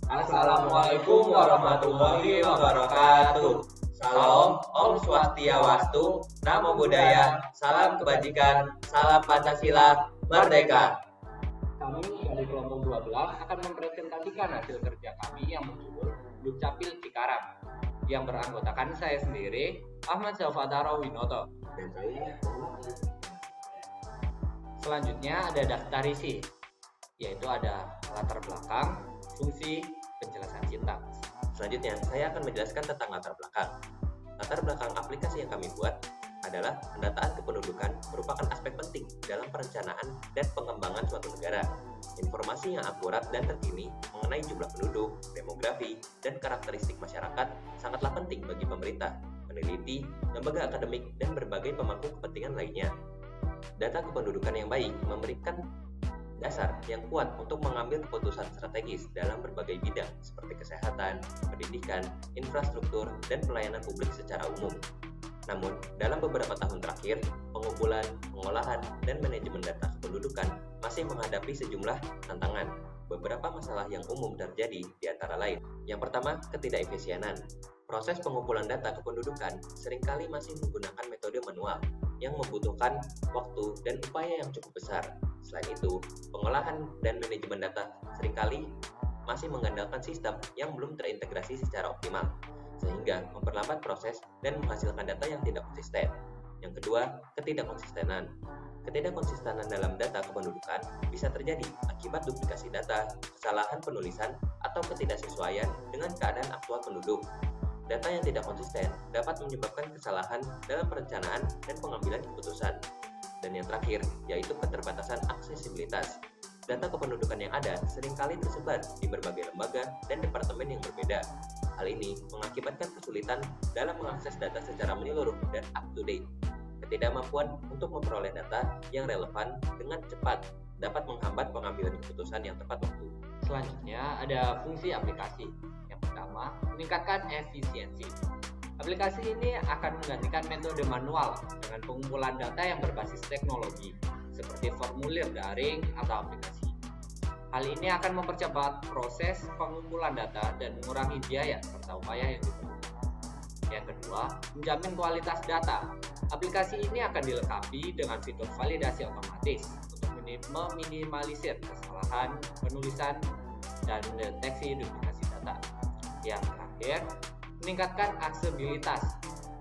Assalamualaikum warahmatullahi wabarakatuh. Salam Om Swastiawastu, Namo Buddhaya, salam kebajikan, salam Pancasila, Merdeka. Kami dari kelompok 12 akan mempresentasikan hasil kerja kami yang berjudul Dukcapil Cikarang, yang beranggotakan saya sendiri, Ahmad Syafadara Winoto. Dan saya Selanjutnya ada daftar isi, yaitu ada latar belakang, fungsi, penjelasan sintaks. Selanjutnya, saya akan menjelaskan tentang latar belakang. Latar belakang aplikasi yang kami buat adalah pendataan kependudukan merupakan aspek penting dalam perencanaan dan pengembangan suatu negara. Informasi yang akurat dan terkini mengenai jumlah penduduk, demografi, dan karakteristik masyarakat sangatlah penting bagi pemerintah, peneliti, lembaga akademik, dan berbagai pemangku kepentingan lainnya. Data kependudukan yang baik memberikan dasar yang kuat untuk mengambil keputusan strategis dalam berbagai bidang seperti kesehatan, pendidikan, infrastruktur, dan pelayanan publik secara umum. Namun, dalam beberapa tahun terakhir, pengumpulan, pengolahan, dan manajemen data kependudukan masih menghadapi sejumlah tantangan. Beberapa masalah yang umum terjadi di antara lain. Yang pertama, ketidakefisienan. Proses pengumpulan data kependudukan seringkali masih menggunakan metode manual yang membutuhkan waktu dan upaya yang cukup besar. Selain itu, pengolahan dan manajemen data seringkali masih mengandalkan sistem yang belum terintegrasi secara optimal, sehingga memperlambat proses dan menghasilkan data yang tidak konsisten. Yang kedua, ketidakkonsistenan. Ketidakkonsistenan dalam data kependudukan bisa terjadi akibat duplikasi data, kesalahan penulisan, atau ketidaksesuaian dengan keadaan aktual penduduk. Data yang tidak konsisten dapat menyebabkan kesalahan dalam perencanaan dan pengambilan keputusan. Dan yang terakhir, yaitu keterbatasan aksesibilitas. Data kependudukan yang ada seringkali tersebar di berbagai lembaga dan departemen yang berbeda. Hal ini mengakibatkan kesulitan dalam mengakses data secara menyeluruh dan up-to-date. Ketidakmampuan untuk memperoleh data yang relevan dengan cepat dapat menghambat pengambilan keputusan yang tepat waktu. Selanjutnya ada fungsi aplikasi. Yang pertama, meningkatkan efisiensi. Aplikasi ini akan menggantikan metode manual dengan pengumpulan data yang berbasis teknologi, seperti formulir daring atau aplikasi. Hal ini akan mempercepat proses pengumpulan data dan mengurangi biaya serta upaya yang diperlukan. Yang kedua, menjamin kualitas data. Aplikasi ini akan dilengkapi dengan fitur validasi otomatis untuk meminimalisir kesalahan penulisan dan mendeteksi duplikasi data. Yang terakhir, meningkatkan aksesibilitas.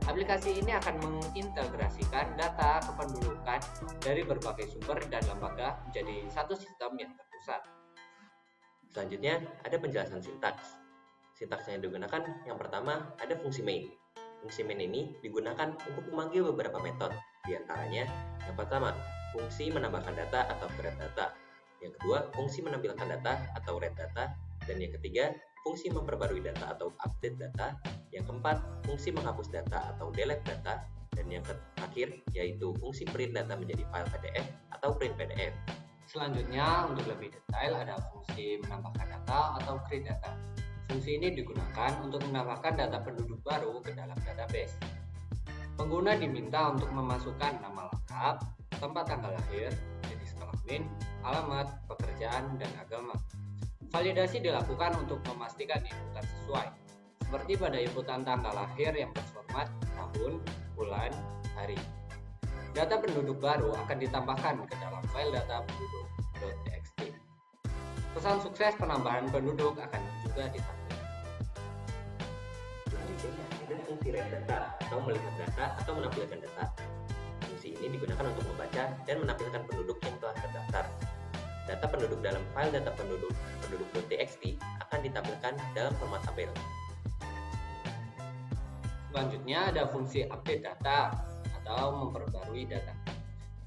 Aplikasi ini akan mengintegrasikan data kependudukan dari berbagai sumber dan lembaga menjadi satu sistem yang terpusat. Selanjutnya, ada penjelasan sintaks. Sintaks yang digunakan yang pertama ada fungsi main. Fungsi main ini digunakan untuk memanggil beberapa metode. Di antaranya, yang pertama, fungsi menambahkan data atau create data. Yang kedua, fungsi menampilkan data atau read data. Dan yang ketiga, fungsi memperbarui data atau update data. Yang keempat, fungsi menghapus data atau delete data. Dan yang terakhir, yaitu fungsi print data menjadi file PDF atau print PDF. Selanjutnya, untuk lebih detail ada fungsi menambahkan data atau create data. Fungsi ini digunakan untuk menambahkan data penduduk baru ke dalam database. Pengguna diminta untuk memasukkan nama lengkap, tempat tanggal lahir, jenis kelamin, alamat, pekerjaan, dan agama. Validasi dilakukan untuk memastikan inputan sesuai, seperti pada inputan tanggal lahir yang berformat tahun, bulan, hari. Data penduduk baru akan ditambahkan ke dalam file data penduduk.txt. Pesan sukses penambahan penduduk akan juga ditampilkan. Selanjutnya, ada fungsi read data atau melihat data atau menampilkan data. Fungsi ini digunakan untuk membaca dan menampilkan penduduk yang telah terdaftar. Data penduduk dalam file data penduduk.txt akan ditampilkan dalam format tabel. Selanjutnya ada fungsi update data atau memperbarui data.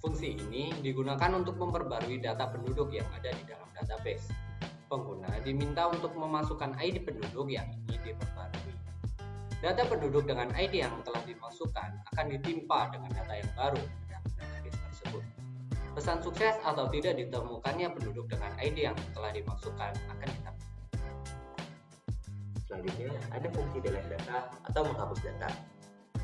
Fungsi ini digunakan untuk memperbarui data penduduk yang ada di dalam database. Pengguna diminta untuk memasukkan ID penduduk yang ingin diperbarui. Data penduduk dengan ID yang telah dimasukkan akan ditimpa dengan data yang baru ke dalam database tersebut. Pesan sukses atau tidak ditemukannya penduduk dengan ID yang telah dimasukkan akan ditampilkan. Selanjutnya, ada fungsi delete data atau menghapus data.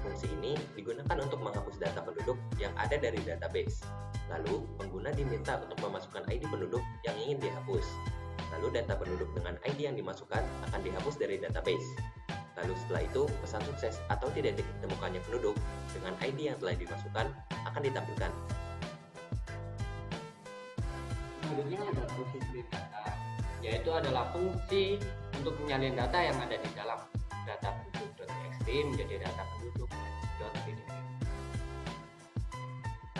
Fungsi ini digunakan untuk menghapus data penduduk yang ada dari database. Lalu, pengguna diminta untuk memasukkan ID penduduk yang ingin dihapus. Lalu, data penduduk dengan ID yang dimasukkan akan dihapus dari database. Lalu setelah itu, pesan sukses atau tidak ditemukannya penduduk dengan ID yang telah dimasukkan akan ditampilkan. Selanjutnya ada fungsi split data, yaitu adalah fungsi untuk menyalin data yang ada di dalam data penduduk.txt menjadi data penduduk.pdf.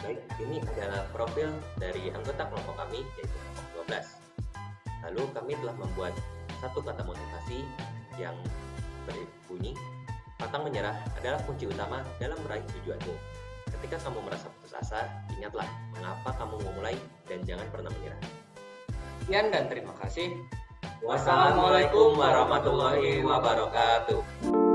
Baik, ini adalah profil dari anggota kelompok kami, yaitu kelompok 12. Lalu kami telah membuat satu kata motivasi yang berbunyi, pantang menyerah adalah kunci utama dalam meraih tujuanmu. Ketika kamu merasa putus asa, ingatlah mengapa kamu memulai dan jangan pernah menyerah. Sekian dan terima kasih. Wassalamualaikum warahmatullahi wabarakatuh.